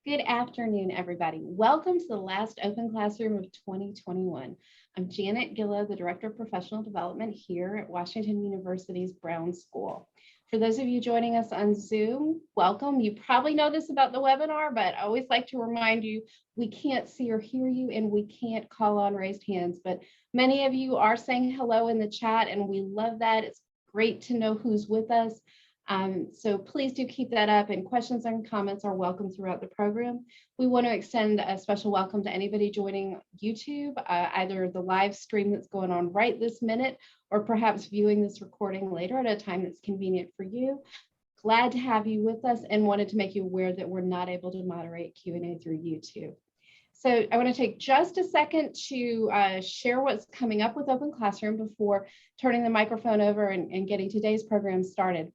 Good afternoon, everybody. Welcome to the last open classroom of 2021. I'm Janet Gillow, the Director of Professional Development here at Washington University's Brown School. For those of you joining us on Zoom, welcome. You probably know this about the webinar, but I always like to remind you, we can't see or hear you and we can't call on raised hands, but many of you are saying hello in the chat and we love that. It's great to know who's with us. So please do keep that up, and questions and comments are welcome throughout the program. We want to extend a special welcome to anybody joining YouTube, either the live stream that's going on right this minute, or perhaps viewing this recording later at a time that's convenient for you. Glad to have you with us and wanted to make you aware that we're not able to moderate Q&A through YouTube. So I want to take just a second to share what's coming up with Open Classroom before turning the microphone over and getting today's program started.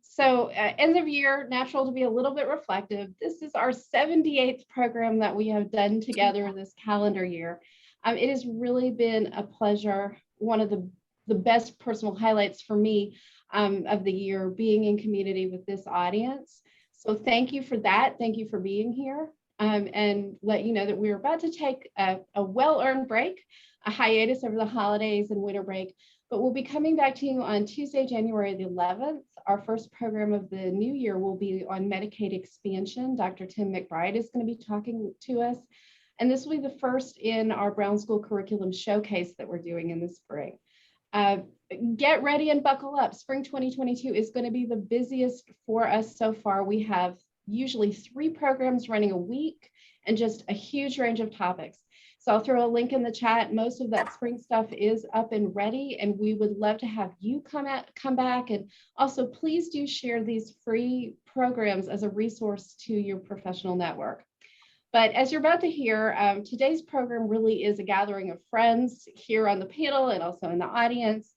So end of year, natural to be a little bit reflective. This is our 78th program that we have done together this calendar year. It has really been a pleasure, one of the best personal highlights for me of the year, being in community with this audience. So thank you for that. Thank you for being here, and let you know that we're about to take a well-earned break, a hiatus over the holidays and winter break. But we'll be coming back to you on Tuesday, January the 11th. Our first program of the new year will be on Medicaid expansion. Dr. Tim McBride is going to be talking to us. And this will be the first in our Brown School Curriculum Showcase that we're doing in the spring. Get ready and buckle up. Spring 2022 is going to be the busiest for us so far. We have usually 3 programs running a week and just a huge range of topics. So I'll throw a link in the chat. Most of that spring stuff is up and ready, and we would love to have you come back. And also, please do share these free programs as a resource to your professional network. But as you're about to hear, today's program really is a gathering of friends here on the panel and also in the audience.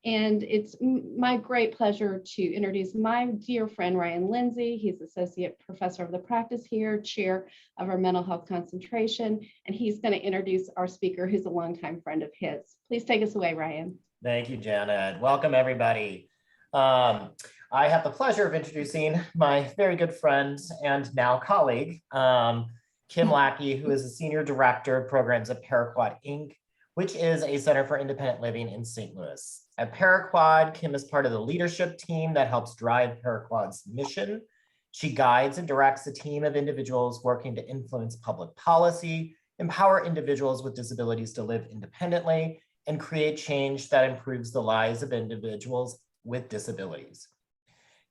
And it's my great pleasure to introduce my dear friend, Ryan Lindsay. He's Associate Professor of the Practice here, Chair of our Mental Health Concentration, and he's going to introduce our speaker, who's a longtime friend of his. Please take us away, Ryan. Thank you, Janet. Welcome, everybody. I have the pleasure of introducing my very good friend and now colleague, Kim Lackey, who is a Senior Director of Programs at Paraquad, Inc., which is a Center for Independent Living in St. Louis. At Paraquad, Kim is part of the leadership team that helps drive Paraquad's mission. She guides and directs a team of individuals working to influence public policy, empower individuals with disabilities to live independently, and create change that improves the lives of individuals with disabilities.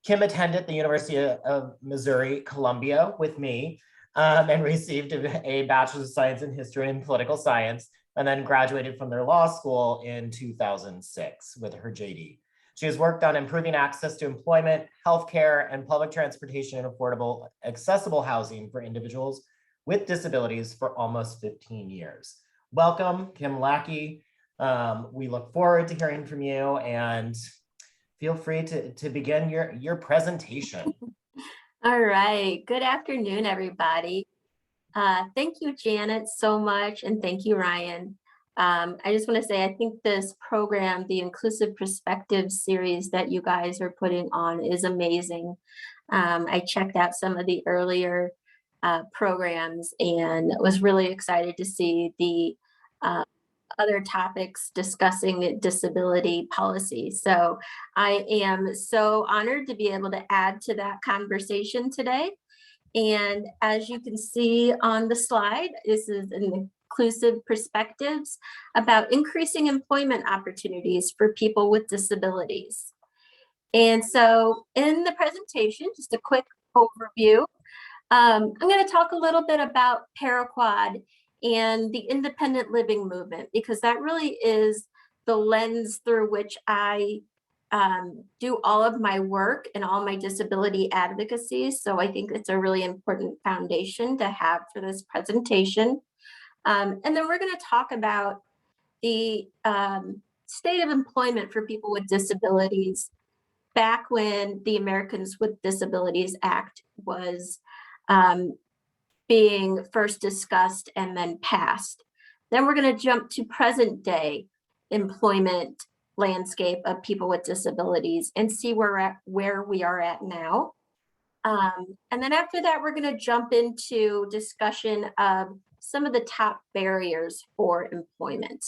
Kim attended the University of Missouri, Columbia with me and received a Bachelor's of Science in History and Political Science, and then graduated from their law school in 2006 with her JD. She has worked on improving access to employment, healthcare, and public transportation and affordable, accessible housing for individuals with disabilities for almost 15 years. Welcome, Kim Lackey. We look forward to hearing from you, and feel free to begin your presentation. All right, good afternoon, everybody. Thank you, Janet, so much, and thank you, Ryan. I just want to say, I think this program, the Inclusive Perspectives series that you guys are putting on, is amazing. I checked out some of the earlier programs and was really excited to see the other topics discussing disability policy. So I am so honored to be able to add to that conversation today. And as you can see on the slide, this is an Inclusive Perspectives about increasing employment opportunities for people with disabilities. And so in the presentation, just a quick overview, I'm going to talk a little bit about Paraquad and the independent living movement, because that really is the lens through which I do all of my work and all my disability advocacy. So I think it's a really important foundation to have for this presentation. And then we're going to talk about the state of employment for people with disabilities back when the Americans with Disabilities Act was being first discussed and then passed. Then we're going to jump to present day employment landscape of people with disabilities and see where we are at now. And then after that, we're going to jump into discussion of some of the top barriers for employment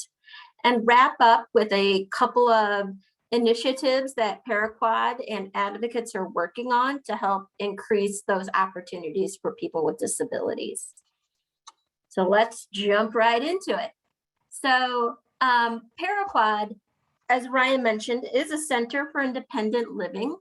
and wrap up with a couple of initiatives that Paraquad and advocates are working on to help increase those opportunities for people with disabilities. So let's jump right into it. So Paraquad, as Ryan mentioned, is a center for independent living.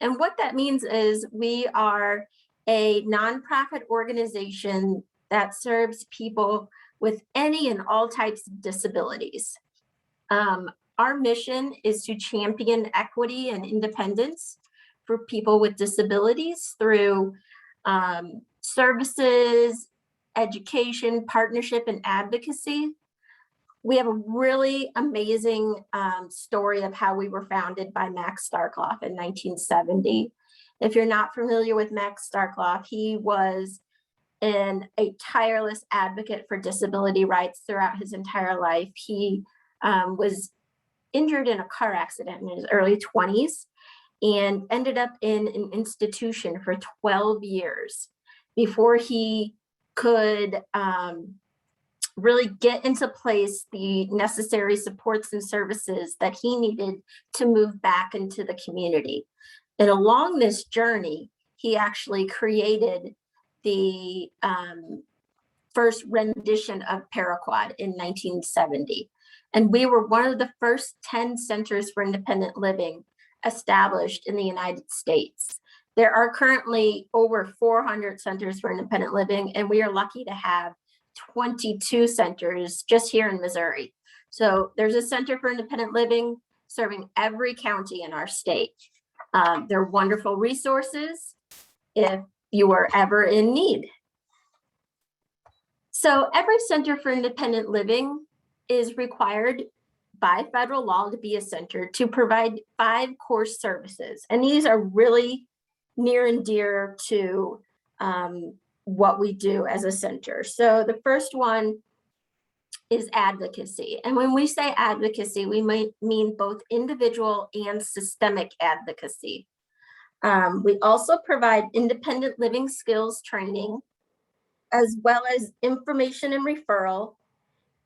And what that means is we are a nonprofit organization that serves people with any and all types of disabilities. Our mission is to champion equity and independence for people with disabilities through services, education, partnership, and advocacy. We have a really amazing story of how we were founded by Max Starkloff in 1970. If you're not familiar with Max Starkloff, he was a tireless advocate for disability rights throughout his entire life. He was injured in a car accident in his early 20s and ended up in an institution for 12 years before he could really get into place the necessary supports and services that he needed to move back into the community. And along this journey, he actually created the first rendition of Paraquad in 1970. And we were one of the first 10 centers for independent living established in the United States. There are currently over 400 centers for independent living, and we are lucky to have 22 centers just here in Missouri. So there's a center for independent living serving every county in our state. They're wonderful resources if you are ever in need. So every center for independent living is required by federal law to be a center to provide 5 core services. And these are really near and dear to what we do as a center. So the first one is advocacy. And when we say advocacy, we might mean both individual and systemic advocacy. We also provide independent living skills training, as well as information and referral,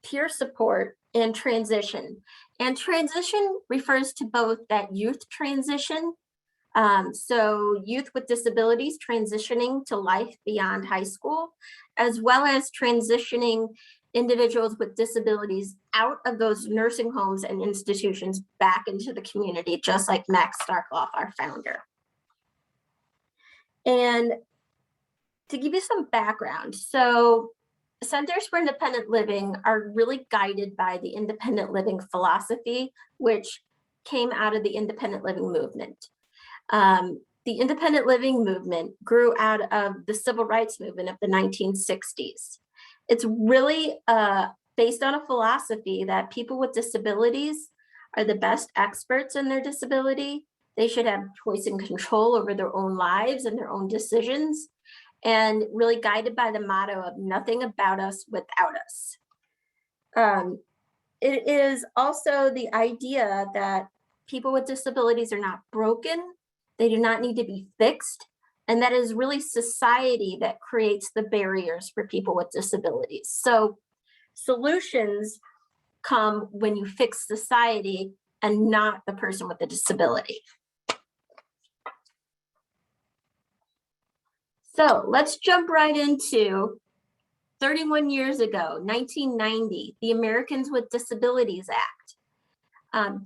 peer support, and transition. And transition refers to both that youth transition, so youth with disabilities transitioning to life beyond high school, as well as transitioning individuals with disabilities out of those nursing homes and institutions back into the community, just like Max Starkloff, our founder. And to give you some background, so centers for independent living are really guided by the independent living philosophy, which came out of the independent living movement. The independent living movement grew out of the civil rights movement of the 1960s. It's really based on a philosophy that people with disabilities are the best experts in their disability. They should have choice and control over their own lives and their own decisions, and really guided by the motto of nothing about us without us. It is also the idea that people with disabilities are not broken, they do not need to be fixed, and that is really society that creates the barriers for people with disabilities. So solutions come when you fix society and not the person with the disability. So let's jump right into 31 years ago, 1990, the Americans with Disabilities Act.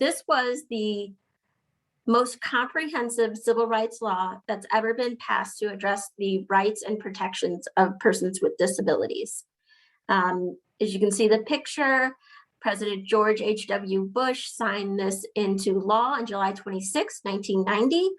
This was the most comprehensive civil rights law that's ever been passed to address the rights and protections of persons with disabilities. As you can see the picture, President George H.W. Bush signed this into law on July 26, 1990.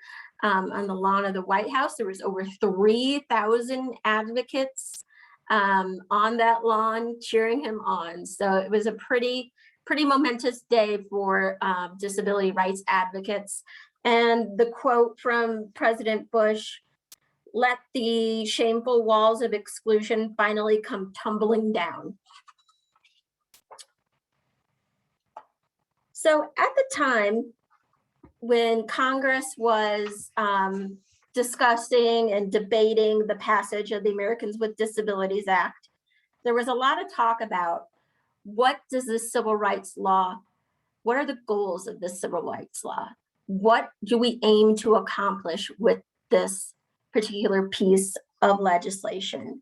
On the lawn of the White House. There was over 3,000 advocates on that lawn cheering him on. So it was a pretty momentous day for disability rights advocates. And the quote from President Bush, "Let the shameful walls of exclusion finally come tumbling down." So at the time, when Congress was discussing and debating the passage of the Americans with Disabilities Act, there was a lot of talk about what does this civil rights law, what are the goals of this civil rights law? What do we aim to accomplish with this particular piece of legislation?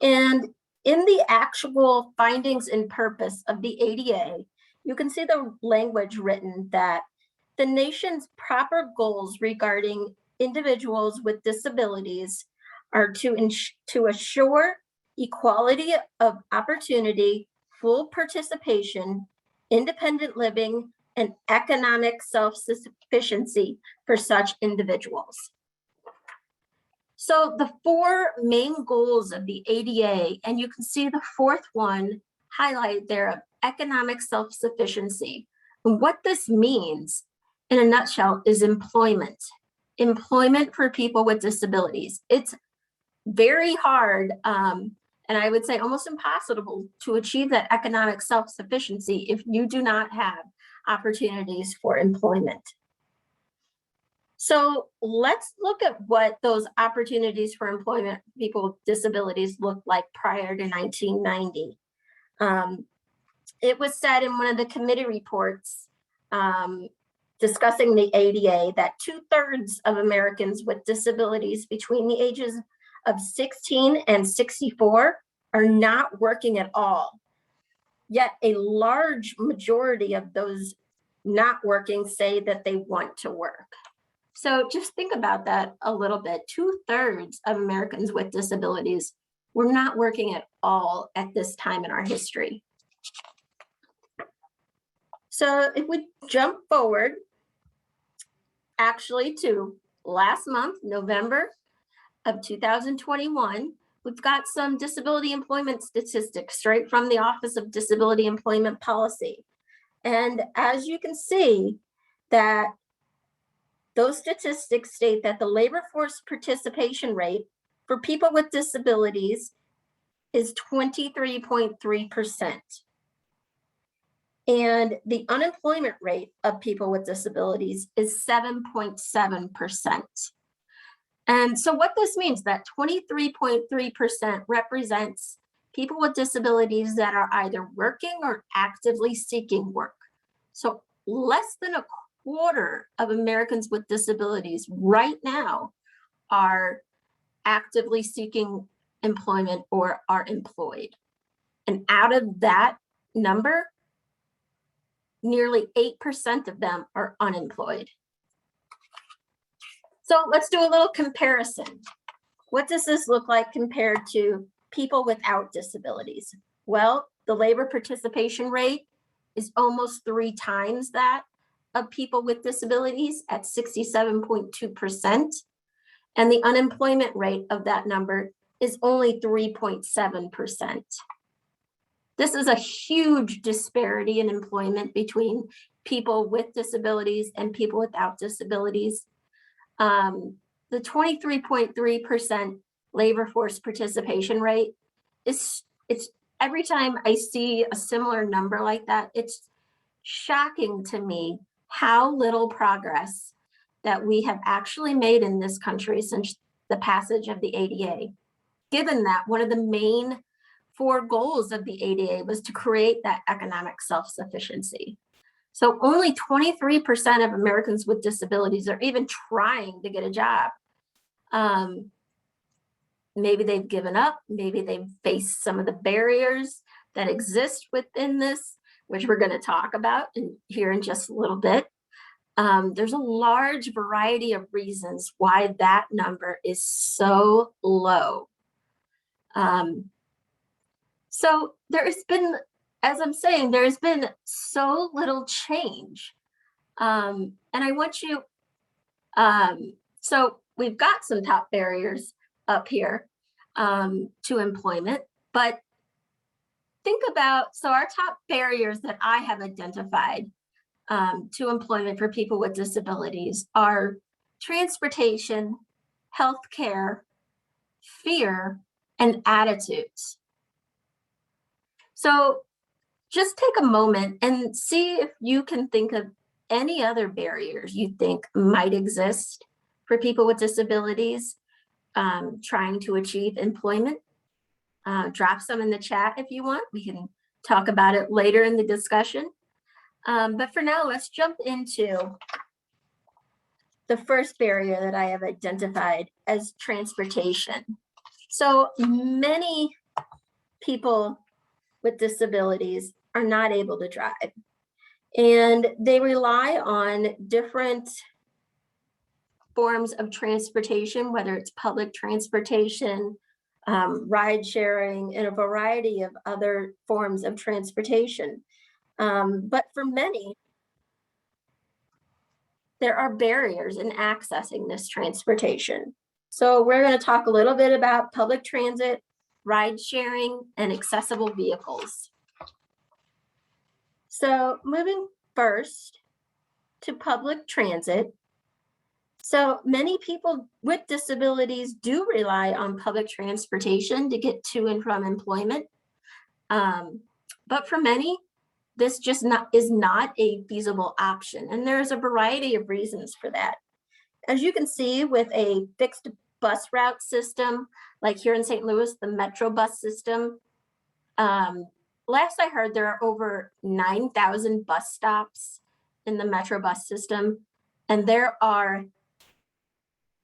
And in the actual findings and purpose of the ADA, you can see the language written that the nation's proper goals regarding individuals with disabilities are to assure equality of opportunity, full participation, independent living, and economic self-sufficiency for such individuals. So the four main goals of the ADA, and you can see the fourth one highlighted there, of economic self-sufficiency. And what this means in a nutshell is employment. Employment for people with disabilities. It's very hard, and I would say almost impossible to achieve that economic self-sufficiency if you do not have opportunities for employment. So let's look at what those opportunities for employment for people with disabilities looked like prior to 1990. It was said in one of the committee reports discussing the ADA that 2/3 of Americans with disabilities between the ages of 16 and 64 are not working at all. Yet a large majority of those not working say that they want to work. So just think about that a little bit. 2/3 of Americans with disabilities were not working at all at this time in our history. So if we jump forward, actually to last month, November of 2021, we've got some disability employment statistics straight from the Office of Disability Employment Policy. And as you can see, that those statistics state that the labor force participation rate for people with disabilities is 23.3%. And the unemployment rate of people with disabilities is 7.7%. And so what this means, that 23.3% represents people with disabilities that are either working or actively seeking work. So less than a quarter of Americans with disabilities right now are actively seeking employment or are employed. And out of that number, nearly 8% of them are unemployed. So let's do a little comparison. What does this look like compared to people without disabilities? Well, the labor participation rate is almost 3 times that of people with disabilities at 67.2%. And the unemployment rate of that number is only 3.7%. This is a huge disparity in employment between people with disabilities and people without disabilities. The 23.3% labor force participation rate it's every time I see a similar number like that, it's shocking to me how little progress that we have actually made in this country since the passage of the ADA, given that one of the main 4 goals of the ADA was to create that economic self-sufficiency. So only 23% of Americans with disabilities are even trying to get a job. Maybe they've given up, maybe they've faced some of the barriers that exist within this, which we're going to talk about here in just a little bit. There's a large variety of reasons why that number is so low. So there has been, as I'm saying, there has been so little change. And I want you, so we've got some top barriers up here to employment, but think about, so our top barriers that I have identified to employment for people with disabilities are transportation, healthcare, fear, and attitudes. So just take a moment and see if you can think of any other barriers you think might exist for people with disabilities trying to achieve employment. Drop some in the chat if you want. We can talk about it later in the discussion. But for now, let's jump into the first barrier that I have identified as transportation. So many people with disabilities are not able to drive, and they rely on different forms of transportation, whether it's public transportation, ride sharing, and a variety of other forms of transportation. But for many, there are barriers in accessing this transportation. So we're going to talk a little bit about public transit, ride sharing, and accessible vehicles. So moving first to public transit. So many people with disabilities do rely on public transportation to get to and from employment. But for many, this just is not a feasible option. And there's a variety of reasons for that. As you can see with a fixed bus route system, like here in St. Louis, the Metro bus system, last I heard, there are over 9,000 bus stops in the Metro bus system. And there are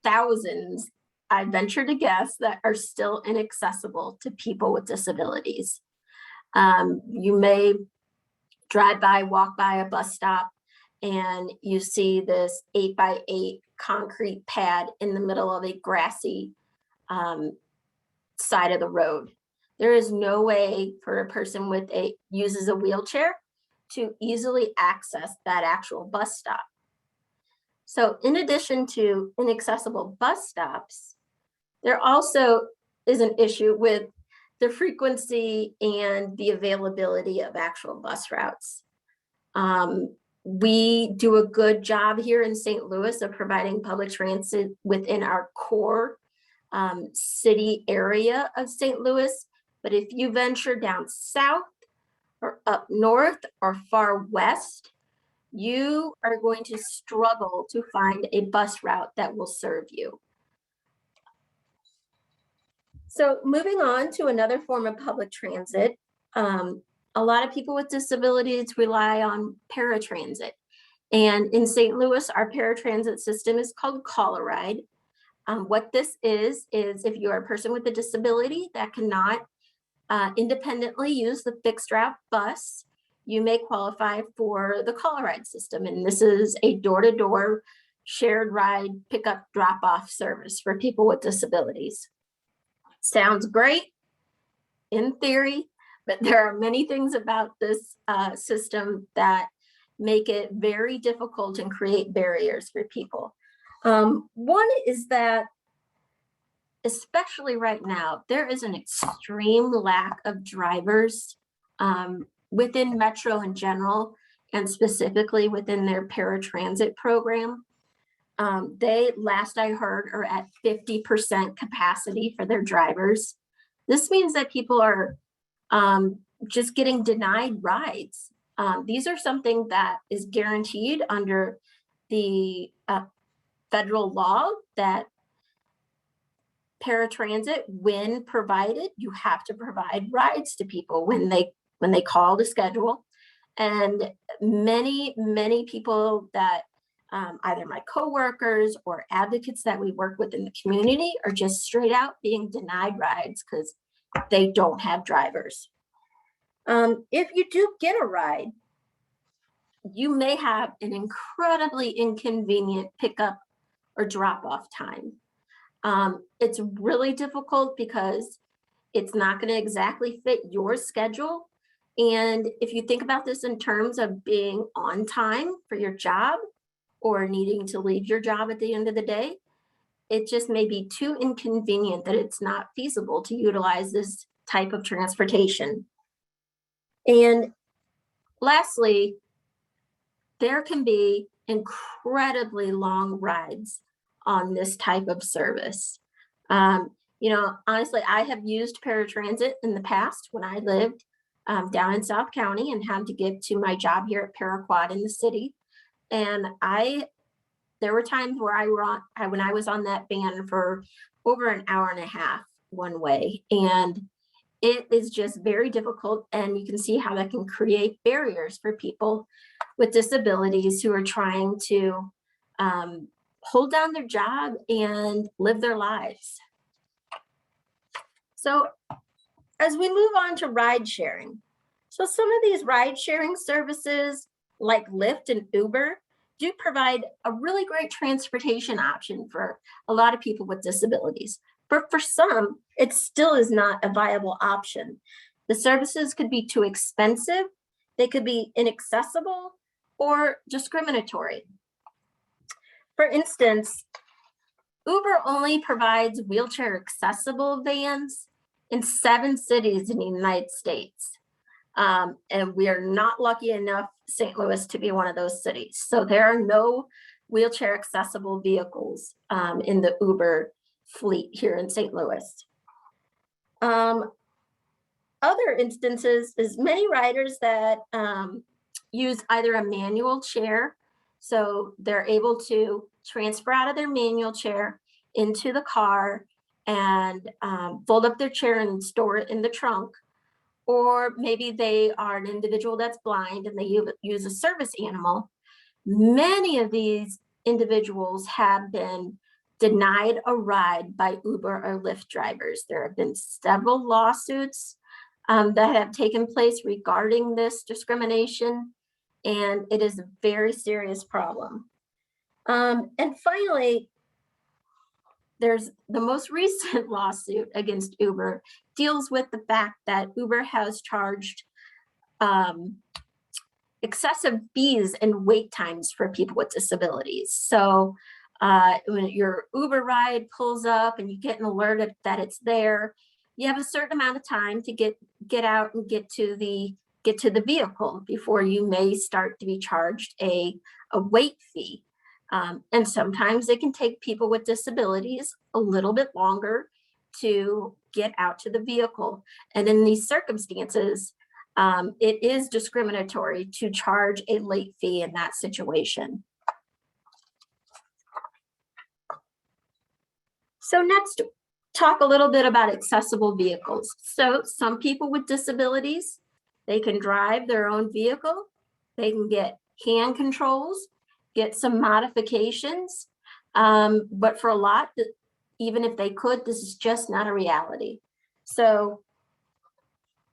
thousands, I venture to guess, that are still inaccessible to people with disabilities. You may drive by, walk by a bus stop, and you see this 8x8 concrete pad in the middle of a grassy side of the road. There is no way for a person with uses a wheelchair to easily access that actual bus stop. So in addition to inaccessible bus stops, there also is an issue with the frequency and the availability of actual bus routes. We do a good job here in St. Louis of providing public transit within our core city area of St. Louis. But if you venture down south or up north or far west, you are going to struggle to find a bus route that will serve you. So moving on to another form of public transit, a lot of people with disabilities rely on paratransit. And in St. Louis, our paratransit system is called Call a Ride. What this is if you're a person with a disability that cannot independently use the fixed route bus, you may qualify for the Call a Ride system. And this is a door-to-door shared ride pickup drop-off service for people with disabilities. Sounds great in theory, but there are many things about this system that make it very difficult and create barriers for people. One is that, especially right now, there is an extreme lack of drivers within Metro in general, and specifically within their paratransit program. They, last I heard, are at 50% capacity for their drivers. This means that people are just getting denied rides. These are something that is guaranteed under the federal law that paratransit, when provided, you have to provide rides to people when they call to schedule. And many people that either my coworkers or advocates that we work with in the community are just straight out being denied rides because they don't have drivers. If you do get a ride, you may have an incredibly inconvenient pickup or drop-off time. It's really difficult because it's not going to exactly fit your schedule. And if you think about this in terms of being on time for your job or needing to leave your job at the end of the day, it just may be too inconvenient that it's not feasible to utilize this type of transportation. And lastly, there can be incredibly long rides on this type of service. Honestly, I have used paratransit in the past when I lived down in South County and had to get to my job here at Paraquad in the city. And I there were times where when I was on that van for over an hour and a half one way, and it is just very difficult. And you can see how that can create barriers for people with disabilities who are trying to hold down their job and live their lives. So as we move on to ride sharing, so some of these ride sharing services like Lyft and Uber do provide a really great transportation option for a lot of people with disabilities. But for some, it still is not a viable option. The services could be too expensive, they could be inaccessible, or discriminatory. For instance, Uber only provides wheelchair accessible vans in 7 cities in the United States. And we are not lucky enough, St. Louis, to be one of those cities. So there are no wheelchair accessible vehicles in the Uber fleet here in St. Louis. Other instances is many riders that use either a manual chair, so they're able to transfer out of their manual chair into the car and fold up their chair and store it in the trunk. Or maybe they are an individual that's blind and they use a service animal. Many of these individuals have been denied a ride by Uber or Lyft drivers. There have been several lawsuits that have taken place regarding this discrimination, and it is a very serious problem. And finally, there's the most recent lawsuit against Uber deals with the fact that Uber has charged excessive fees and wait times for people with disabilities. So when your Uber ride pulls up and you get an alert that it's there, you have a certain amount of time to get out and get to the vehicle before you may start to be charged a wait fee. And sometimes it can take people with disabilities a little bit longer to get out to the vehicle. And in these circumstances, it is discriminatory to charge a late fee in that situation. So next, talk a little bit about accessible vehicles. So some people with disabilities, they can drive their own vehicle. They can get hand controls, get some modifications. But for a lot, even if they could, this is just not a reality. So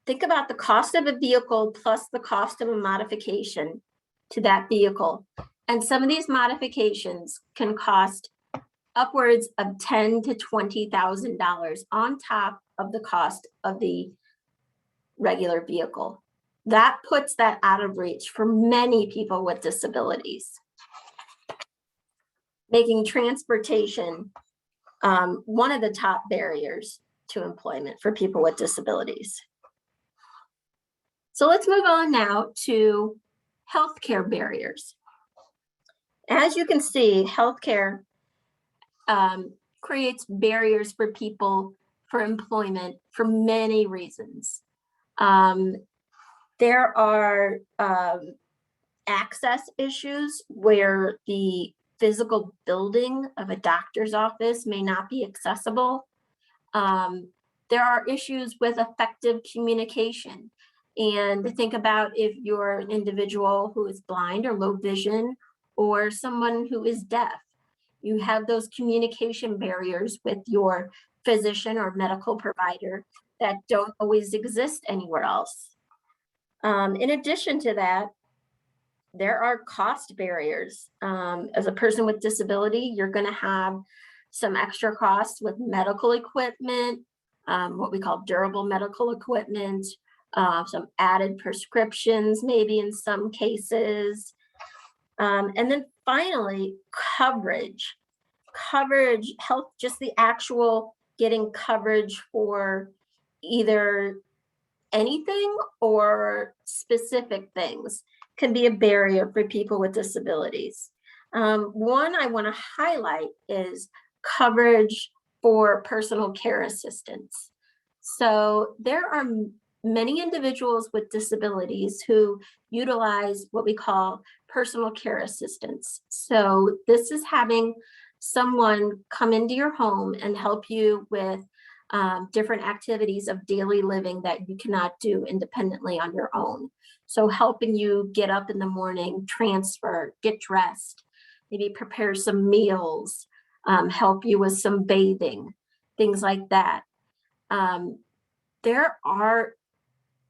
think about the cost of a vehicle plus the cost of a modification to that vehicle. And some of these modifications can cost upwards of $10,000 to $20,000 on top of the cost of the regular vehicle. That puts that out of reach for many people with disabilities, making transportation one of the top barriers to employment for people with disabilities. So let's move on now to healthcare barriers. As you can see, healthcare creates barriers for people for employment for many reasons. There are access issues where the physical building of a doctor's office may not be accessible. There are issues with effective communication. And think about if you're an individual who is blind or low vision or someone who is deaf. You have those communication barriers with your physician or medical provider that don't always exist anywhere else. In addition to that, there are cost barriers. As a person with disability, you're going to have some extra costs with medical equipment, what we call durable medical equipment, some added prescriptions, maybe in some cases. And then finally, coverage, health, just the actual getting coverage for either anything or specific things can be a barrier for people with disabilities. One I want to highlight is coverage for personal care assistance. So there are many individuals with disabilities who utilize what we call personal care assistance. So this is having someone come into your home and help you with different activities of daily living that you cannot do independently on your own. So helping you get up in the morning, transfer, get dressed, maybe prepare some meals, help you with some bathing, things like that. There are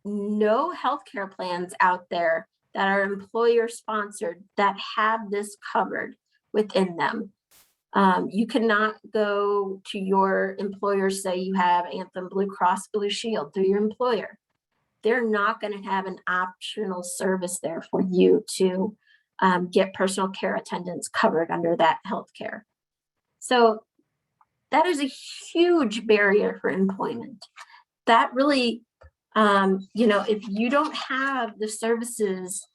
no healthcare plans out there that are employer sponsored that have this covered within them. You cannot go to your employer, say you have Anthem Blue Cross Blue Shield through your employer. They're not going to have an optional service there for you to get personal care attendance covered under that healthcare. So that is a huge barrier for employment. That really, if you don't have the services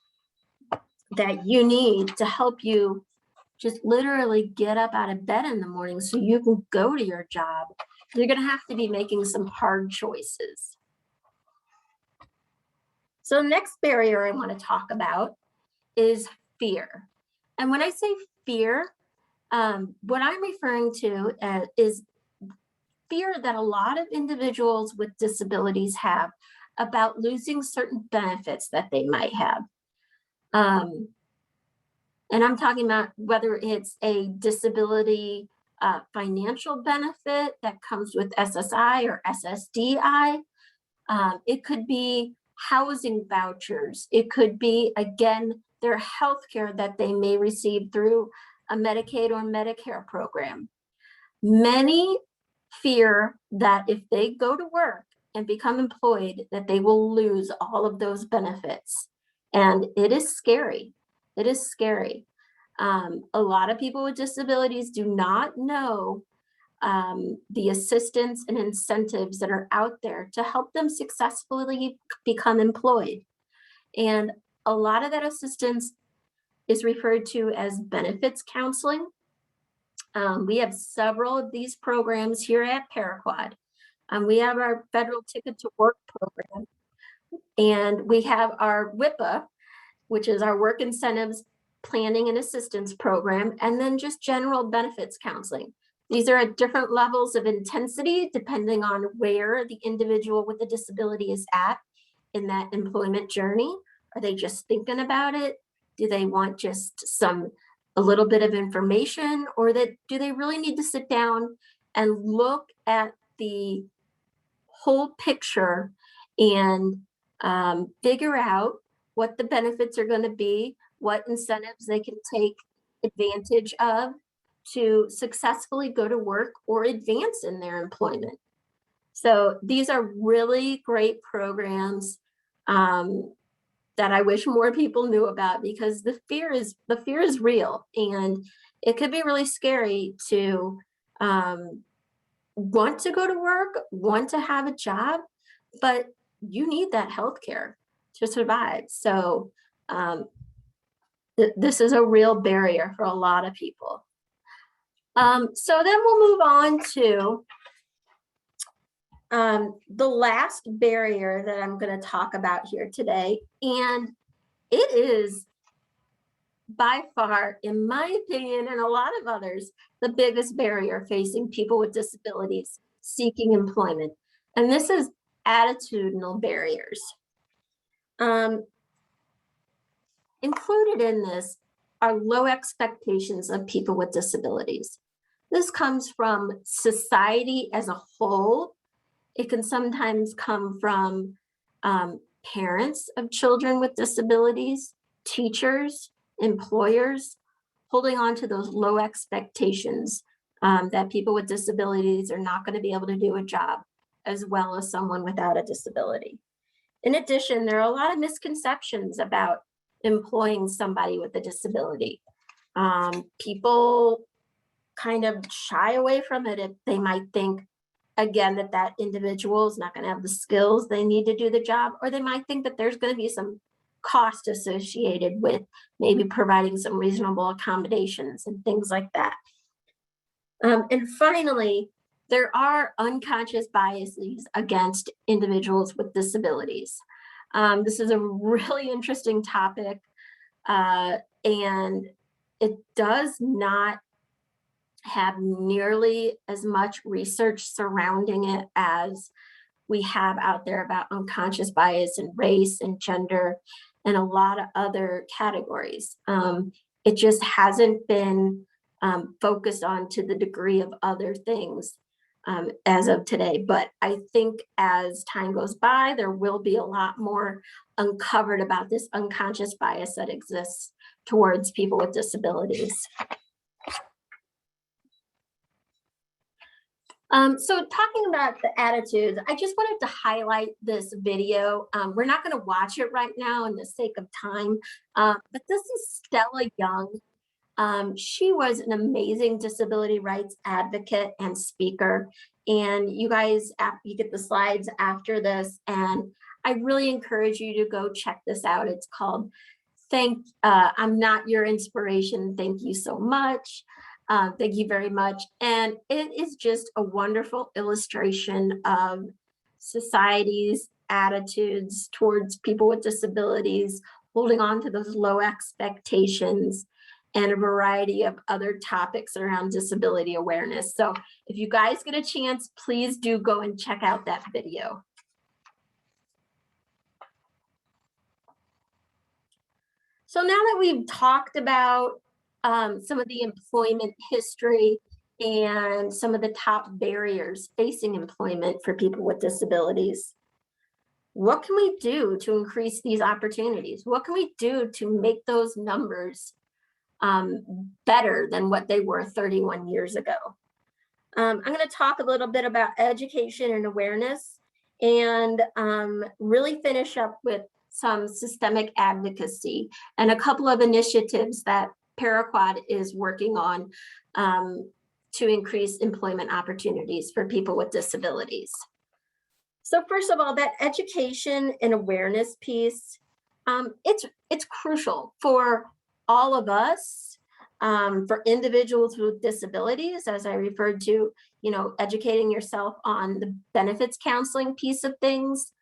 that you need to help you just literally get up out of bed in the morning so you can go to your job, you're going to have to be making some hard choices. So the next barrier I want to talk about is fear. And when I say fear, what I'm referring to is fear that a lot of individuals with disabilities have about losing certain benefits that they might have. And I'm talking about whether it's a disability financial benefit that comes with SSI or SSDI. It could be housing vouchers. It could be, again, their health care that they may receive through a Medicaid or Medicare program. Many fear that if they go to work and become employed, that they will lose all of those benefits. And it is scary. It is scary. A lot of people with disabilities do not know the assistance and incentives that are out there to help them successfully become employed. And a lot of that assistance is referred to as benefits counseling. We have several of these programs here at Paraquad. We have our federal ticket to work program, and we have our WIPA, which is our work incentives planning and assistance program, and then just general benefits counseling. These are at different levels of intensity depending on where the individual with the disability is at in that employment journey. Are they just thinking about it? Do they want just a little bit of information, or do they really need to sit down and look at the whole picture and figure out what the benefits are going to be, what incentives they can take advantage of to successfully go to work or advance in their employment. So these are really great programs that I wish more people knew about, because the fear is real, and it could be really scary to want to go to work, want to have a job, but you need that healthcare to survive. So this is a real barrier for a lot of people. So then we'll move on to the last barrier that I'm going to talk about here today. And it is by far, in my opinion, and a lot of others, the biggest barrier facing people with disabilities seeking employment. And this is attitudinal barriers. Included in this are low expectations of people with disabilities. This comes from society as a whole. It can sometimes come from parents of children with disabilities, teachers, employers, holding on to those low expectations that people with disabilities are not going to be able to do a job as well as someone without a disability. In addition, there are a lot of misconceptions about employing somebody with a disability. People kind of shy away from it if they might think, again, that individual is not going to have the skills they need to do the job, or they might think that there's going to be some cost associated with maybe providing some reasonable accommodations and things like that. And finally, there are unconscious biases against individuals with disabilities. This is a really interesting topic, and it does not have nearly as much research surrounding it as we have out there about unconscious bias and race and gender and a lot of other categories. It just hasn't been focused on to the degree of other things as of today. But I think as time goes by, there will be a lot more uncovered about this unconscious bias that exists towards people with disabilities. So talking about the attitudes, I just wanted to highlight this video. We're not going to watch it right now in the sake of time, but this is Stella Young. She was an amazing disability rights advocate and speaker. And you guys, you get the slides after this, and I really encourage you to go check this out. It's called I'm Not Your Inspiration. Thank you so much. Thank you very much. And it is just a wonderful illustration of society's attitudes towards people with disabilities, holding on to those low expectations, and a variety of other topics around disability awareness. So if you guys get a chance, please do go and check out that video. So now that we've talked about some of the employment history and some of the top barriers facing employment for people with disabilities, what can we do to increase these opportunities? What can we do to make those numbers better than what they were 31 years ago? I'm going to talk a little bit about education and awareness, and really finish up with some systemic advocacy and a couple of initiatives that Paraquad is working on to increase employment opportunities for people with disabilities. So first of all, that education and awareness piece, it's crucial for all of us, for individuals with disabilities, as I referred to, educating yourself on the benefits counseling piece of things,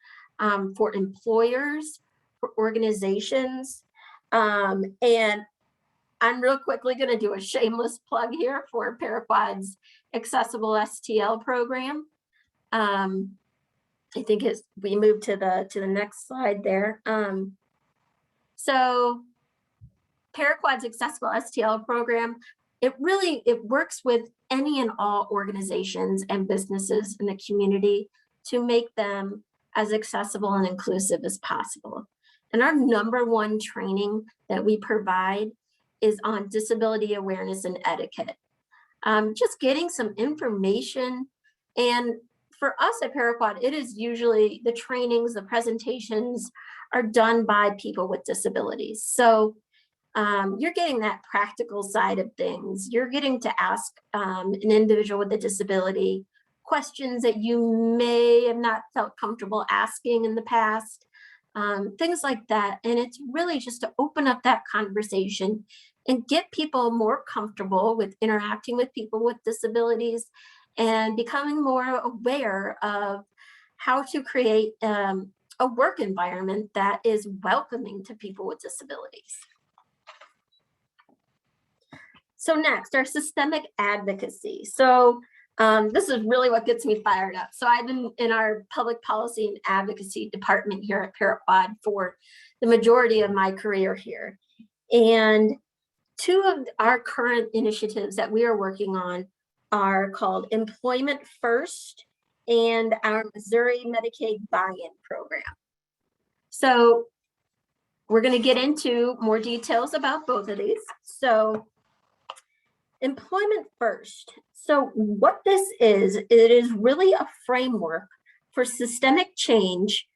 for employers, for organizations, and I'm real quickly going to do a shameless plug here for Paraquad's accessible STL program. I think we move to the next slide there. So Paraquad's accessible STL program, it works with any and all organizations and businesses in the community to make them as accessible and inclusive as possible. And our #1 training that we provide is on disability awareness and etiquette. Just getting some information. And for us at Paraquad, it is usually the trainings, the presentations are done by people with disabilities. So you're getting that practical side of things. You're getting to ask an individual with a disability questions that you may have not felt comfortable asking in the past, things like that. And it's really just to open up that conversation and get people more comfortable with interacting with people with disabilities and becoming more aware of how to create a work environment that is welcoming to people with disabilities. So next, our systemic advocacy. So this is really what gets me fired up. So I've been in our public policy and advocacy department here at Paraquad for the majority of my career here. And two of our current initiatives that we are working on are called Employment First and our Missouri Medicaid Buyin program. So we're going to get into more details about both of these. So Employment First. So what this is, it is really a framework for systemic change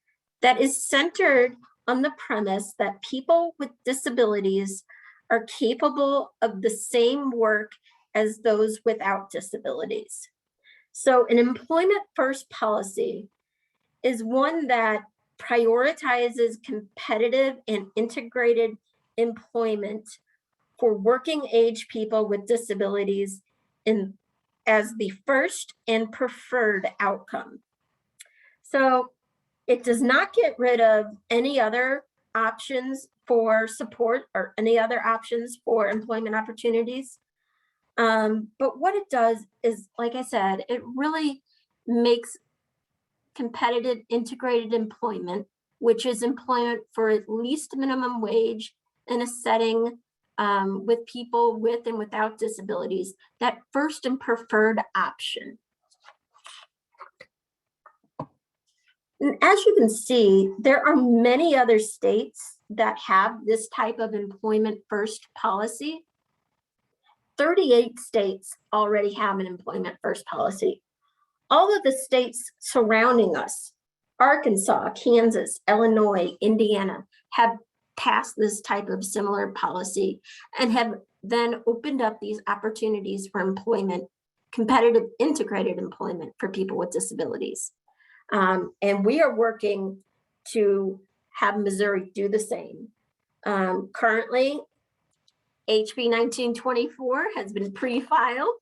that is centered on the premise that people with disabilities are capable of the same work as those without disabilities. So an employment first policy is one that prioritizes competitive and integrated employment for working age people with disabilities in as the first and preferred outcome. So it does not get rid of any other options for support or any other options for employment opportunities. But what it does is, like I said, it really makes competitive integrated employment, which is employment for at least minimum wage in a setting with people with and without disabilities, that first and preferred option. And as you can see, there are many other states that have this type of employment first policy. 38 states already have an employment first policy. All of the states surrounding us, Arkansas, Kansas, Illinois, Indiana, have passed this type of similar policy and have then opened up these opportunities for employment, competitive integrated employment for people with disabilities. And we are working to have Missouri do the same. Currently, HB 1924 has been pre-filed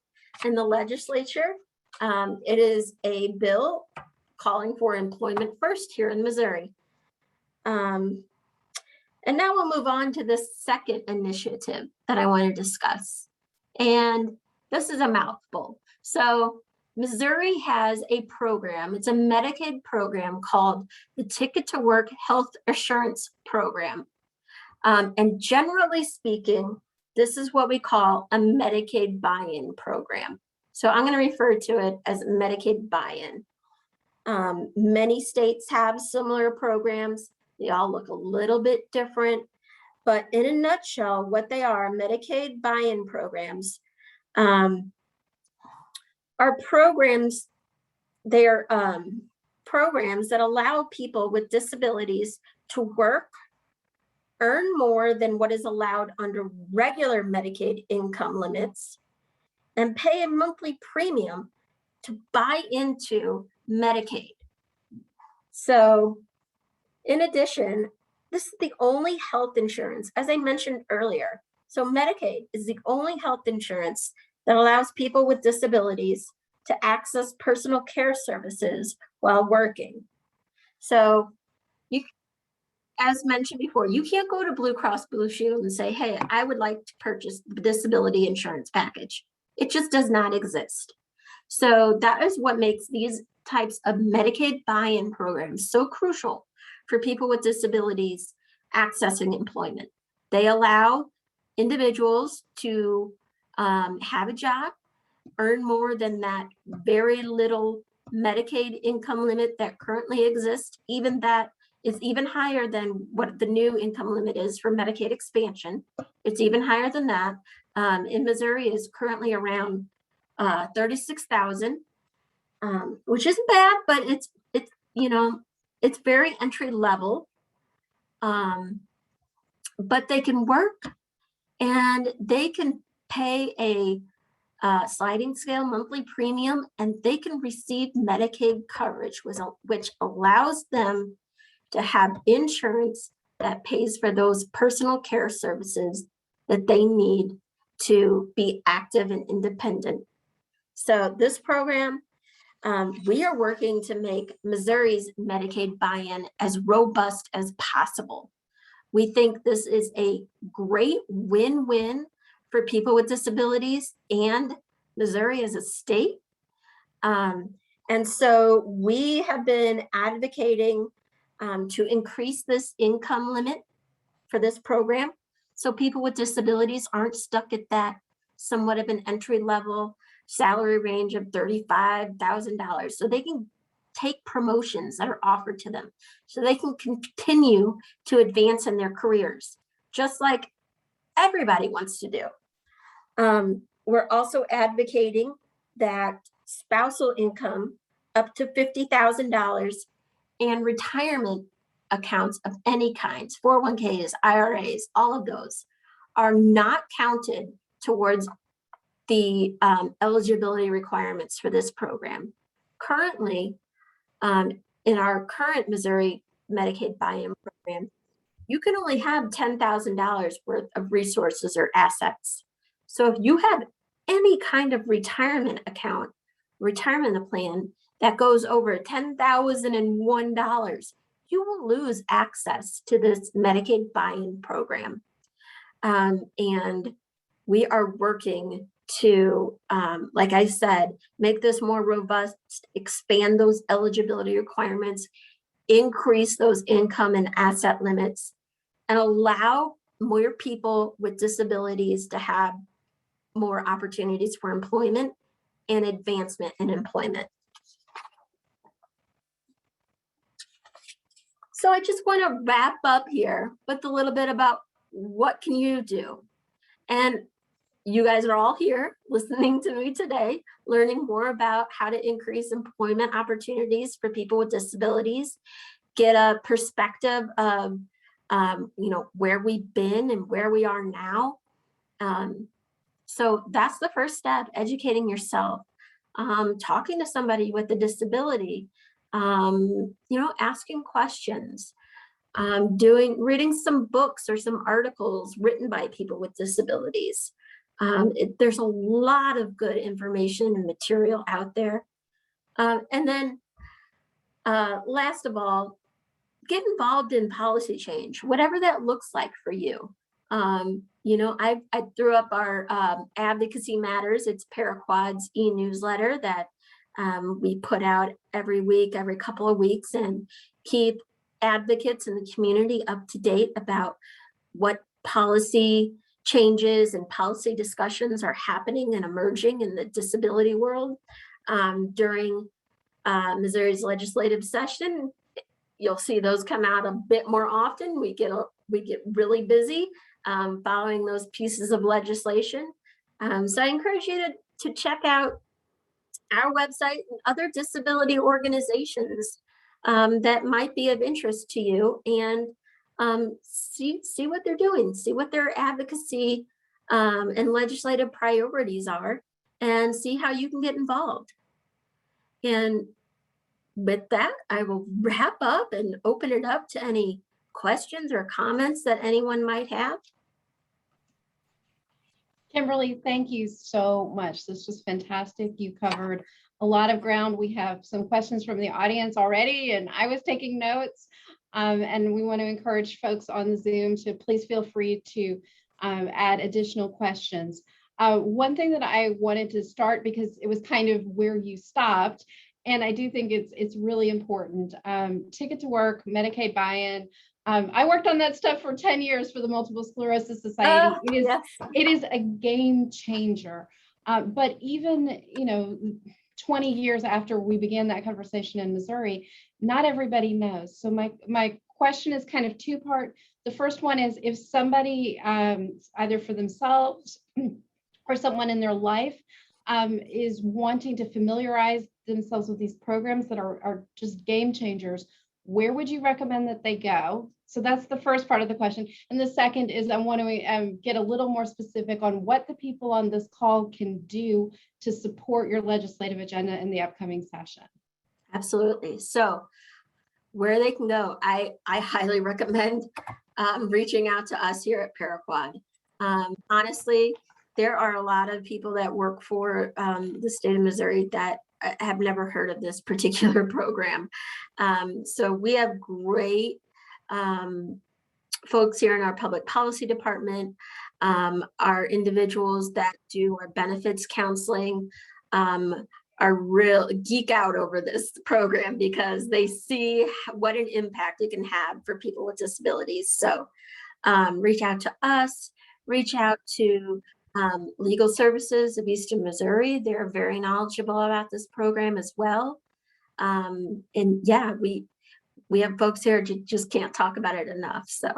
in the legislature. It is a bill calling for employment first here in Missouri. And now we'll move on to the second initiative that I want to discuss. And this is a mouthful. So Missouri has a program, it's a Medicaid program called the Ticket to Work Health Assurance Program. And generally speaking, this is what we call a Medicaid buy-in program. So I'm going to refer to it as Medicaid buy-in. Many states have similar programs. They all look a little bit different, but in a nutshell, what they are, Medicaid buy-in programs, are programs, they're programs that allow people with disabilities to work, earn more than what is allowed under regular Medicaid income limits, and pay a monthly premium to buy into Medicaid. So in addition, this is the only health insurance, as I mentioned earlier. So Medicaid is the only health insurance that allows people with disabilities to access personal care services while working. So you, as mentioned before, you can't go to Blue Cross Blue Shield and say, hey, I would like to purchase the disability insurance package. It just does not exist. So that is what makes these types of Medicaid buy-in programs so crucial for people with disabilities accessing employment. They allow individuals to have a job, earn more than that very little Medicaid income limit that currently exists. Even that is even higher than what the new income limit is for Medicaid expansion. It's even higher than that. In Missouri is currently around 36,000, which isn't bad, but it's you know, it's very entry level. But they can work and they can pay a sliding scale monthly premium, and they can receive Medicaid coverage, which allows them to have insurance that pays for those personal care services that they need to be active and independent. So this program, we are working to make Missouri's Medicaid buy-in as robust as possible. We think this is a great win-win for people with disabilities and Missouri as a state. And so we have been advocating to increase this income limit for this program, so people with disabilities aren't stuck at that somewhat of an entry-level salary range of $35,000. So they can take promotions that are offered to them, so they can continue to advance in their careers, just like everybody wants to do. We're also advocating that spousal income up to $50,000 and retirement accounts of any kinds, 401ks, IRAs, all of those are not counted towards the eligibility requirements for this program. Currently, in our current Missouri Medicaid buy-in program, you can only have $10,000 worth of resources or assets. So if you have any kind of retirement account, retirement plan that goes over $10,001, you will lose access to this Medicaid buy-in program. And we are working to, like I said, make this more robust, expand those eligibility requirements, increase those income and asset limits, and allow more people with disabilities to have more opportunities for employment and advancement in employment. So I just want to wrap up here with a little bit about what can you do? And you guys are all here listening to me today, learning more about how to increase employment opportunities for people with disabilities, get a perspective of where we've been and where we are now. So that's the first step, educating yourself, talking to somebody with a disability, asking questions, reading some books or some articles written by people with disabilities. There's a lot of good information and material out there. And then last of all, get involved in policy change, whatever that looks like for you. I threw up our Advocacy Matters. It's Paraquad's e-newsletter that we put out every week, every couple of weeks, and keep advocates in the community up to date about what policy changes and policy discussions are happening and emerging in the disability world. During Missouri's legislative session, you'll see those come out a bit more often. We get really busy following those pieces of legislation. So I encourage you to check out our website and other disability organizations that might be of interest to you, and see what they're doing, see what their advocacy and legislative priorities are, and see how you can get involved. And with that, I will wrap up and open it up to any questions or comments that anyone might have. Kimberly, thank you so much. This was fantastic. You covered a lot of ground. We have some questions from the audience already, and I was taking notes. And we want to encourage folks on Zoom to please feel free to add additional questions. One thing that I wanted to start, because it was kind of where you stopped, and I do think it's really important. Ticket to Work, Medicaid buy-in. I worked on that stuff for 10 years for the Multiple Sclerosis Society. It is a game changer. But even 20 years after we began that conversation in Missouri, not everybody knows. So my question is kind of two-part. The first one is, if somebody either for themselves or someone in their life is wanting to familiarize themselves with these programs that are just game changers, where would you recommend that they go? So that's the first part of the question. And the second is, I want to get a little more specific on what the people on this call can do to support your legislative agenda in the upcoming session. Absolutely. So where they can go, I highly recommend reaching out to us here at Paraquad. Honestly, there are a lot of people that work for the state of Missouri that have never heard of this particular program. So we have great folks here in our public policy department, our individuals that do our benefits counseling are real geek out over this program because they see what an impact it can have for people with disabilities. So reach out to us, reach out to Legal Services of Eastern Missouri. They're very knowledgeable about this program as well. And yeah, we have folks here who just can't talk about it enough. So,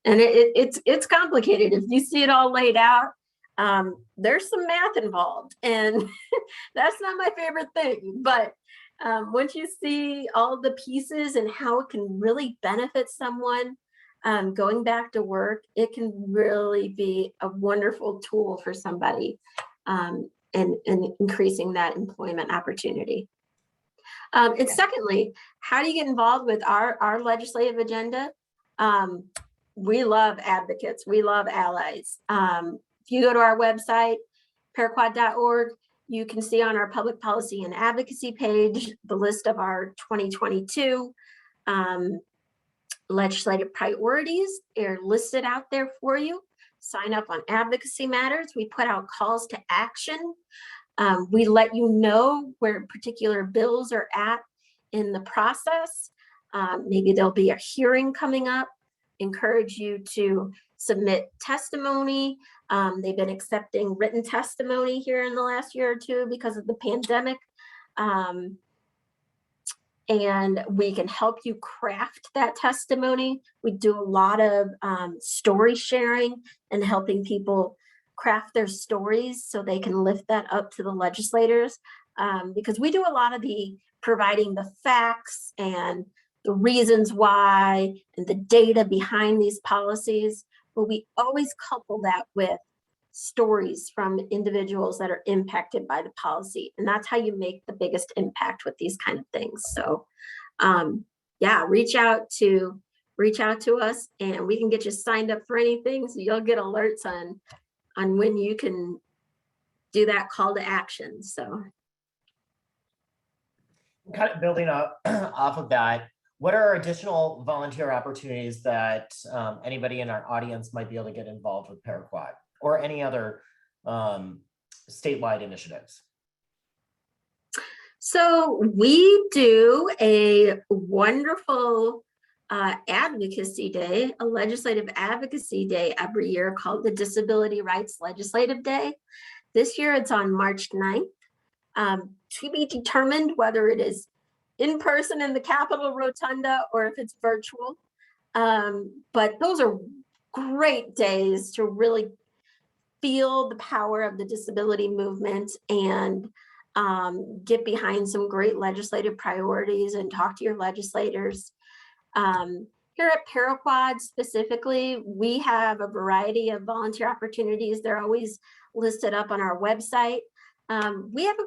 and it's complicated. If you see it all laid out, there's some math involved, and that's not my favorite thing. But once you see all the pieces and how it can really benefit someone going back to work, it can really be a wonderful tool for somebody and increasing that employment opportunity. And secondly, how do you get involved with our legislative agenda? We love advocates. We love allies. If you go to our website, paraquad.org. You can see on our public policy and advocacy page the list of our 2022 legislative priorities are listed out there for you. Sign up on Advocacy Matters. We put out calls to action. We let you know where particular bills are at in the process. Maybe there'll be a hearing coming up. Encourage you to submit testimony. They've been accepting written testimony here in the last year or two because of the pandemic. And we can help you craft that testimony. We do a lot of story sharing and helping people craft their stories so they can lift that up to the legislators, because we do a lot of the providing the facts and the reasons why and the data behind these policies, but we always couple that with stories from individuals that are impacted by the policy. And that's how you make the biggest impact with these kind of things. So yeah, reach out to us and we can get you signed up for anything. So you'll get alerts on when you can do that call to action. So kind of building up off of that, what are additional volunteer opportunities that anybody in our audience might be able to get involved with Paraquad or any other statewide initiatives? So we do a wonderful advocacy day, a legislative advocacy day every year called the Disability Rights Legislative Day. This year it's on March 9th. To be determined whether it is in person in the Capitol Rotunda or if it's virtual. But those are great days to really feel the power of the disability movement and get behind some great legislative priorities and talk to your legislators. Here at Paraquad specifically, we have a variety of volunteer opportunities. They're always listed up on our website. We have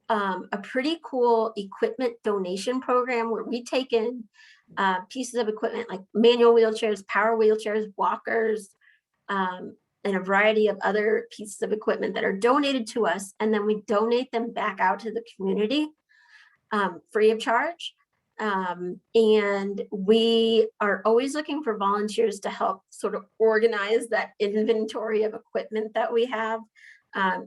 a pretty cool equipment donation program where we take in pieces of equipment like manual wheelchairs, power wheelchairs, walkers, and a variety of other pieces of equipment that are donated to us. And then we donate them back out to the community free of charge. And we are always looking for volunteers to help sort of organize that inventory of equipment that we have.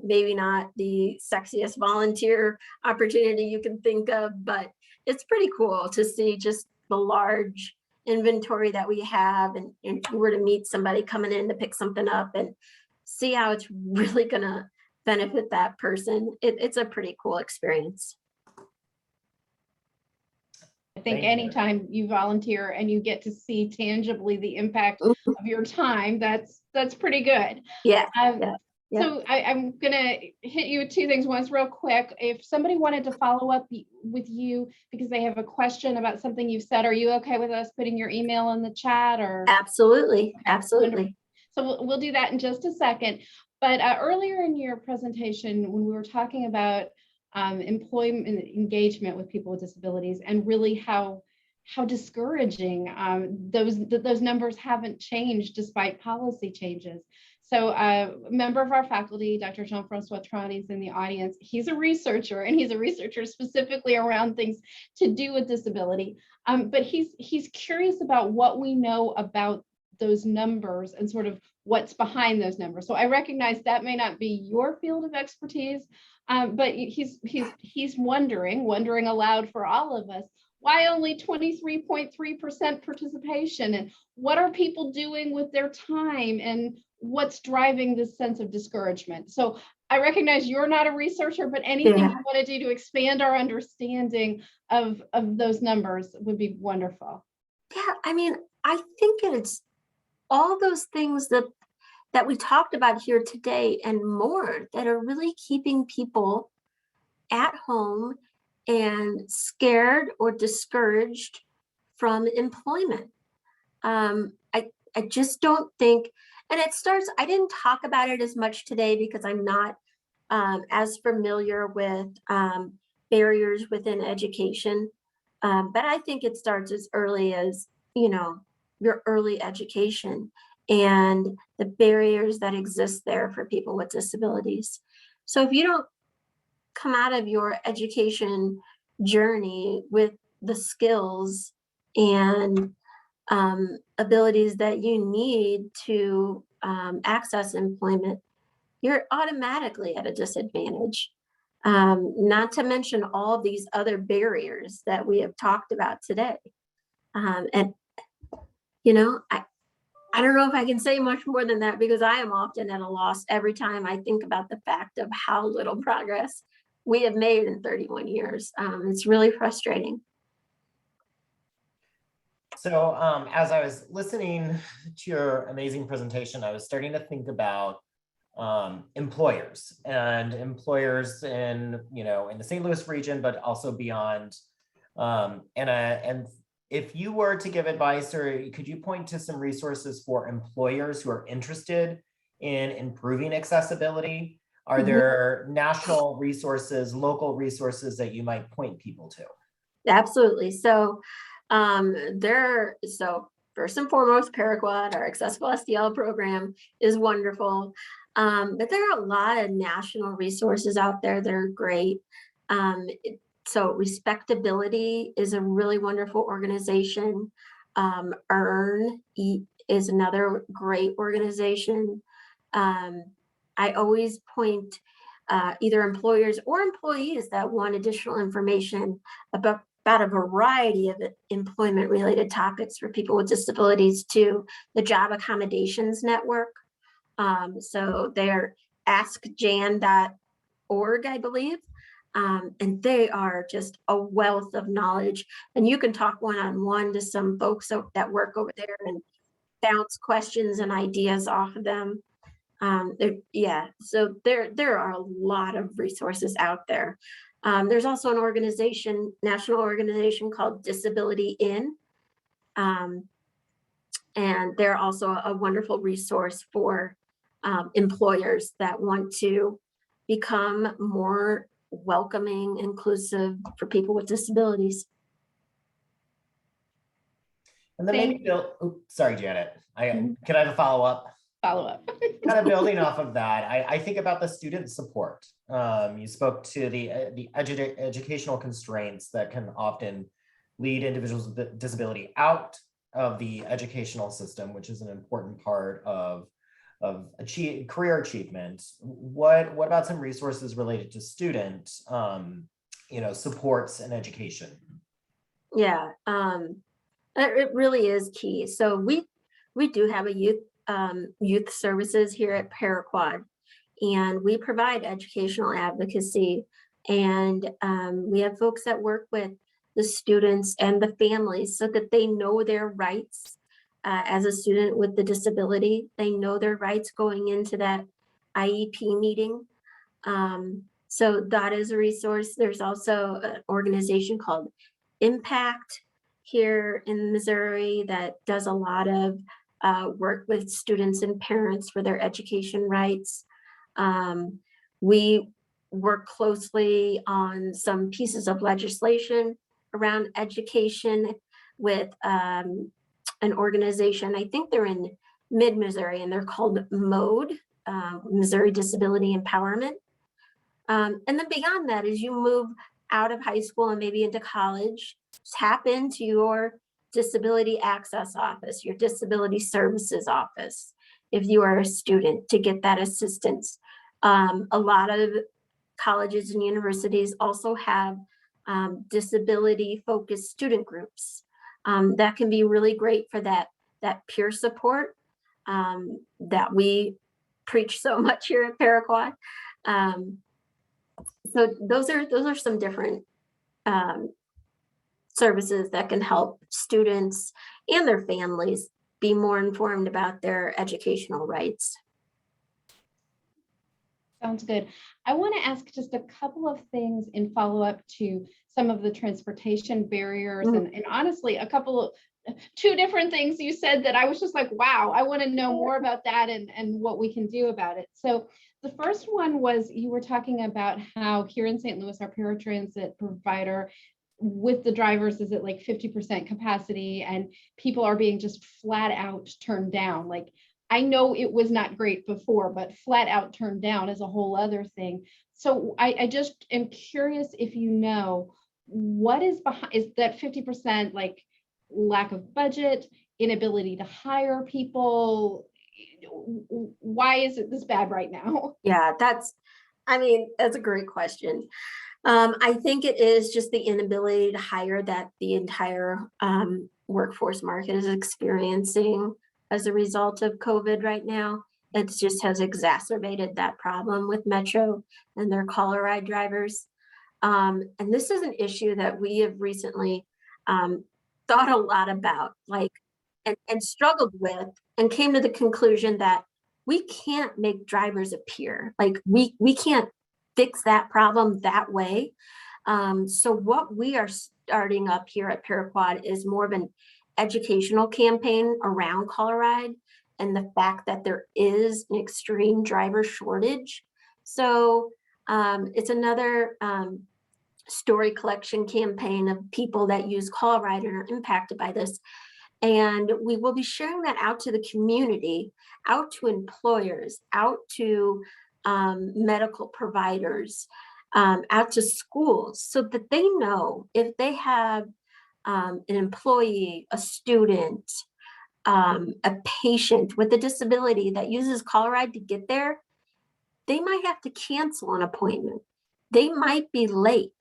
Maybe not the sexiest volunteer opportunity you can think of, but it's pretty cool to see just the large inventory that we have. And if you were to meet somebody coming in to pick something up and see how it's really gonna benefit that person, it's a pretty cool experience. I think anytime you volunteer and you get to see tangibly the impact of your time, that's pretty good. Yeah. Yeah. So I'm gonna hit you with two things. One's real quick. If somebody wanted to follow up with you because they have a question about something you've said, are you okay with us putting your email in the chat? Or absolutely, absolutely. So we'll do that in just a second. But earlier in your presentation, when we were talking about employment engagement with people with disabilities and really how discouraging those numbers haven't changed despite policy changes. So a member of our faculty, Dr. Jean-Francois Trani, is in the audience. He's a researcher, and he's a researcher specifically around things to do with disability. But he's curious about what we know about those numbers and sort of what's behind those numbers. So I recognize that may not be your field of expertise, but he's wondering aloud for all of us, why only 23.3% participation, and what are people doing with their time, and what's driving this sense of discouragement? So I recognize you're not a researcher, but anything you want to do to expand our understanding of those numbers would be wonderful. Yeah, I mean, I think it's all those things that we talked about here today and more that are really keeping people at home and scared or discouraged from employment. I just don't think, and it starts, I didn't talk about it as much today because I'm not as familiar with barriers within education, but I think it starts as early as, your early education and the barriers that exist there for people with disabilities. So if you don't come out of your education journey with the skills and abilities that you need to access employment, you're automatically at a disadvantage. Not to mention all these other barriers that we have talked about today. And, you know, I don't know if I can say much more than that, because I am often at a loss every time I think about the fact of how little progress we have made in 31 years. It's really frustrating. So as I was listening to your amazing presentation, I was starting to think about employers in, in the St. Louis region, but also beyond. And if you were to give advice, or could you point to some resources for employers who are interested in improving accessibility? Are there national resources, local resources that you might point people to? Absolutely. So first and foremost, Paraquad, our accessible STL program, is wonderful. But there are a lot of national resources out there that are great. So Respectability is a really wonderful organization. Earn is another great organization. I always point either employers or employees that want additional information about a variety of employment related topics for people with disabilities to the Job Accommodations Network. So they're askjan.org, I believe. And they are just a wealth of knowledge. And you can talk one-on-one to some folks that work over there and bounce questions and ideas off of them. So there are a lot of resources out there. There's also an national organization called Disability In. And they're also a wonderful resource for employers that want to become more welcoming, inclusive for people with disabilities. And then maybe sorry, Janet, can I have a follow-up? Follow-up. Kind of building off of that, I think about the student support. You spoke to the educational constraints that can often lead individuals with disability out of the educational system, which is an important part of career achievement. What about some resources related to student supports and education? Yeah, it really is key. So we do have a youth services here at Paraquad, and we provide educational advocacy, and we have folks that work with the students and the families so that they know their rights. As a student with the disability, they know their rights going into that IEP meeting. So that is a resource. There's also an organization called Impact here in Missouri that does a lot of work with students and parents for their education rights. We work closely on some pieces of legislation around education with an organization. I think they're in mid-Missouri, and they're called MODE, Missouri Disability Empowerment. And then beyond that, as you move out of high school and maybe into college, tap into your disability access office, your disability services office, if you are a student, to get that assistance. A lot of colleges and universities also have disability focused student groups. That can be really great for that peer support that we preach so much here at Paraquad. So those are some different services that can help students and their families be more informed about their educational rights. Sounds good. I want to ask just a couple of things in follow-up to some of the transportation barriers, and honestly, two different things you said that I was just like, wow, I want to know more about that and what we can do about it. So the first one was, you were talking about how here in St. Louis, our paratransit provider with the drivers is at like 50% capacity, and people are being just flat out turned down. Like, I know it was not great before, but flat out turned down is a whole other thing. So I just am curious if you know what is behind, is that 50% like lack of budget, inability to hire people? Why is it this bad right now? Yeah, that's a great question. I think it is just the inability to hire that the entire workforce market is experiencing as a result of COVID right now. It just has exacerbated that problem with Metro and their caller ride drivers. And this is an issue that we have recently thought a lot about, like, and struggled with, and came to the conclusion that we can't make drivers appear. Like we can't fix that problem that way. So what we are starting up here at Paraquad is more of an educational campaign around caller ride and the fact that there is an extreme driver shortage. So it's another story collection campaign of people that use caller ride and are impacted by this. And we will be sharing that out to the community, out to employers, out to medical providers, out to schools, so that they know if they have an employee, a student, a patient with a disability that uses caller ride to get there, they might have to cancel an appointment. They might be late.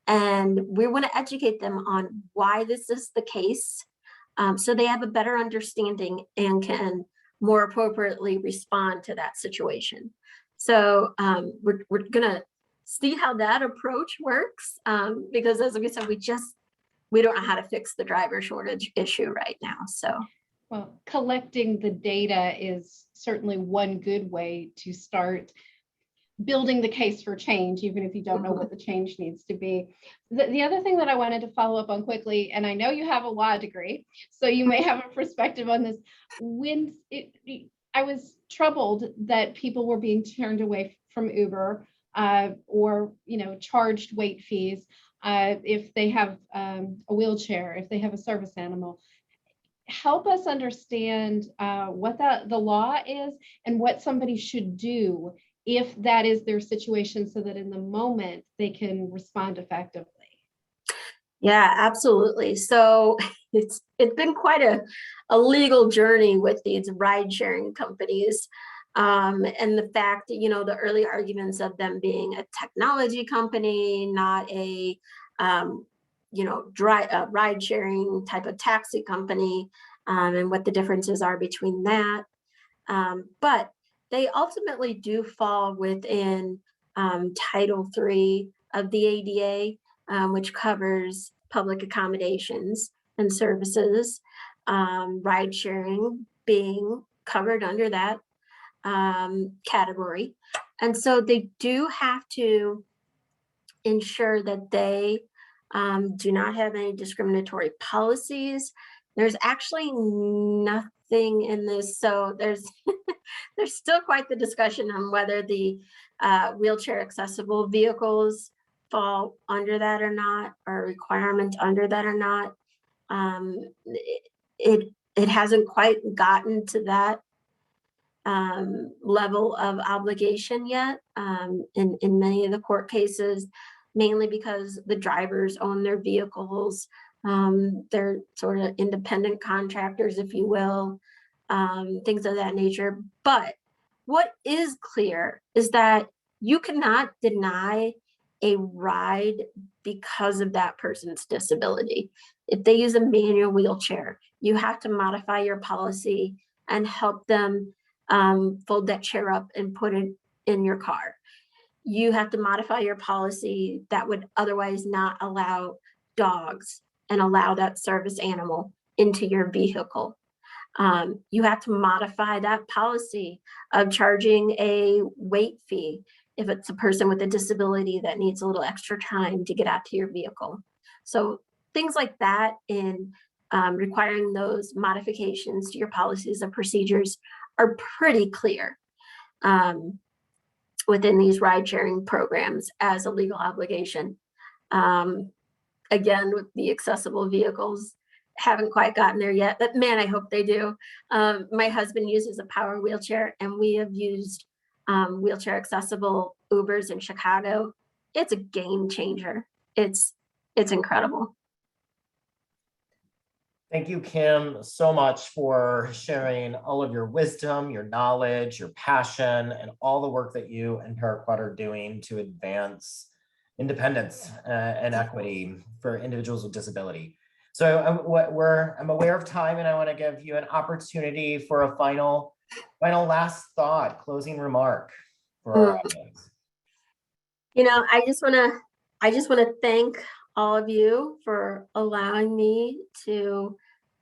And we want to educate them on why this is the case, so they have a better understanding and can more appropriately respond to that situation. So we're gonna see how that approach works, because as we said, we don't know how to fix the driver shortage issue right now. So, well, collecting the data is certainly one good way to start building the case for change, even if you don't know what the change needs to be. The other thing that I wanted to follow up on quickly, and I know you have a law degree, so you may have a perspective on this. I was troubled that people were being turned away from Uber or charged wait fees if they have a wheelchair, if they have a service animal. Help us understand what the law is and what somebody should do if that is their situation, so that in the moment they can respond effectively. yeah, absolutely. So it's been quite a legal journey with these ride sharing companies. And the fact that, the early arguments of them being a technology company, not a, ride sharing type of taxi company, and what the differences are between that. But they ultimately do fall within Title III of the ADA, which covers public accommodations and services, ride sharing being covered under that category. And so they do have to ensure that they do not have any discriminatory policies. There's actually nothing in this. So there's there's still quite the discussion on whether the wheelchair accessible vehicles fall under that or not, or a requirement under that or not. It hasn't quite gotten to that level of obligation yet in many of the court cases, mainly because the drivers own their vehicles. They're sort of independent contractors, if you will, things of that nature. But what is clear is that you cannot deny a ride because of that person's disability. If they use a manual wheelchair, you have to modify your policy and help them fold that chair up and put it in your car. You have to modify your policy that would otherwise not allow dogs and allow that service animal into your vehicle. You have to modify that policy of charging a wait fee if it's a person with a disability that needs a little extra time to get out to your vehicle. So things like that, in requiring those modifications to your policies and procedures, are pretty clear within these ride sharing programs as a legal obligation. Again, with the accessible vehicles, haven't quite gotten there yet, but man, I hope they do. My husband uses a power wheelchair, and we have used wheelchair accessible Ubers in Chicago. It's a game changer. It's incredible. Thank you, Kim, so much for sharing all of your wisdom, your knowledge, your passion, and all the work that you and Paraquad are doing to advance independence and equity for individuals with disability. So I'm aware of time, and I want to give you an opportunity for a final last thought, closing remark for our audience. You know, I just want to thank all of you for allowing me to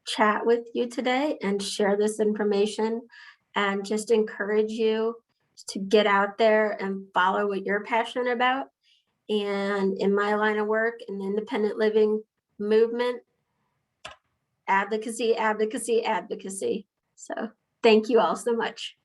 chat with you today and share this information, and just encourage you to get out there and follow what you're passionate about. And in my line of work in the independent living movement, advocacy, advocacy, advocacy. So thank you all so much.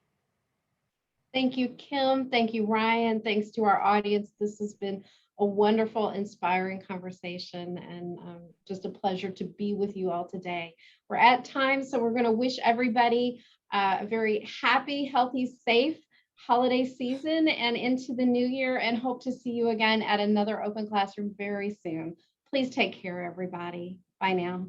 Thank you, Kim. Thank you, Ryan. Thanks to our audience. This has been a wonderful, inspiring conversation, and just a pleasure to be with you all today. We're at time, so we're going to wish everybody a very happy, healthy, safe holiday season and into the new year, and hope to see you again at another open classroom very soon. Please take care, everybody. Bye now.